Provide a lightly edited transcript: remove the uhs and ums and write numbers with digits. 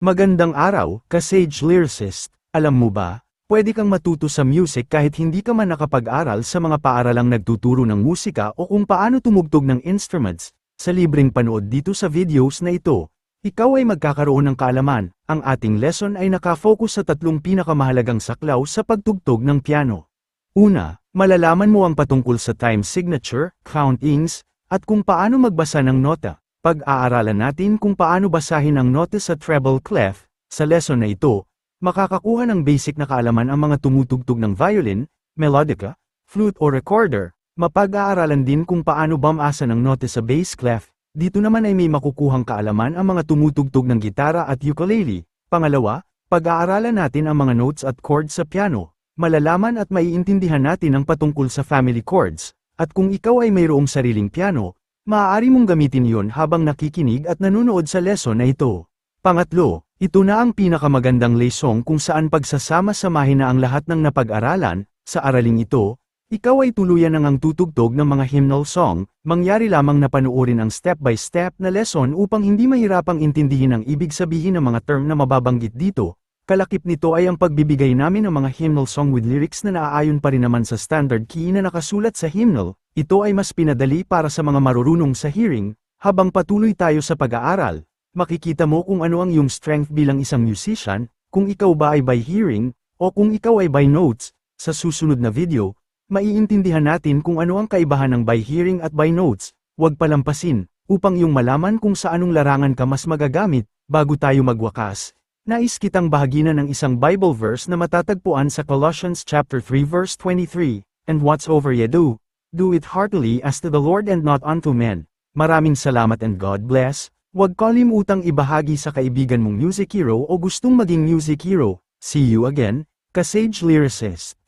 Magandang araw, ka-Sage Lyricist. Alam mo ba, pwede kang matuto sa music kahit hindi ka man nakapag-aral sa mga paaralang nagtuturo ng musika o kung paano tumugtog ng instruments. Sa libreng panood dito sa videos na ito, ikaw ay magkakaroon ng kaalaman. Ang ating lesson ay nakafocus sa tatlong pinakamahalagang saklaw sa pagtugtog ng piano. Una, malalaman mo ang patungkol sa time signature, countings, at kung paano magbasa ng nota. Pag-aaralan natin kung paano basahin ang nota sa treble clef. Sa lesson na ito, makakakuha ng basic na kaalaman ang mga tumutugtog ng violin, melodica, flute o recorder. Mapag-aaralan din kung paano bumasa ng nota sa bass clef. Dito naman ay may makukuhang kaalaman ang mga tumutugtog ng gitara at ukulele. Pangalawa, pag-aaralan natin ang mga notes at chords sa piano. Malalaman at maiintindihan natin ang patungkol sa family chords. At kung ikaw ay mayroong sariling piano, maaari mong gamitin iyon habang nakikinig at nanonood sa lesson na ito. Pangatlo, ito na ang pinakamagandang lesson kung saan pagsasama-samahin na ang lahat ng napag-aralan. Sa araling ito, ikaw ay tuluyan ng tutugtog ng mga hymnal song. Mangyari lamang na panuorin ang step-by-step na lesson upang hindi mahirapang intindihin ang ibig sabihin ng mga term na mababanggit dito. Kalakip nito ay ang pagbibigay namin ng mga hymnal song with lyrics na naaayon pa rin naman sa standard key na nakasulat sa hymnal. Ito ay mas pinadali para sa mga marurunong sa hearing. Habang patuloy tayo sa pag-aaral, makikita mo kung ano ang iyong strength bilang isang musician, kung ikaw ba ay by hearing, o kung ikaw ay by notes. Sa susunod na video, maiintindihan natin kung ano ang kaibahan ng by hearing at by notes. Huwag palampasin, upang iyong malaman kung sa anong larangan ka mas magagamit. Bago tayo magwakas, nais kitang bahaginan ng isang Bible verse na matatagpuan sa Colossians chapter 3 verse 23, and whatsoever ye do, do it heartily as to the Lord and not unto men. Maraming salamat and God bless. Huwag kalimutang ibahagi sa kaibigan mong music hero o gustong maging music hero. See you again, ka-Sage Lyricist.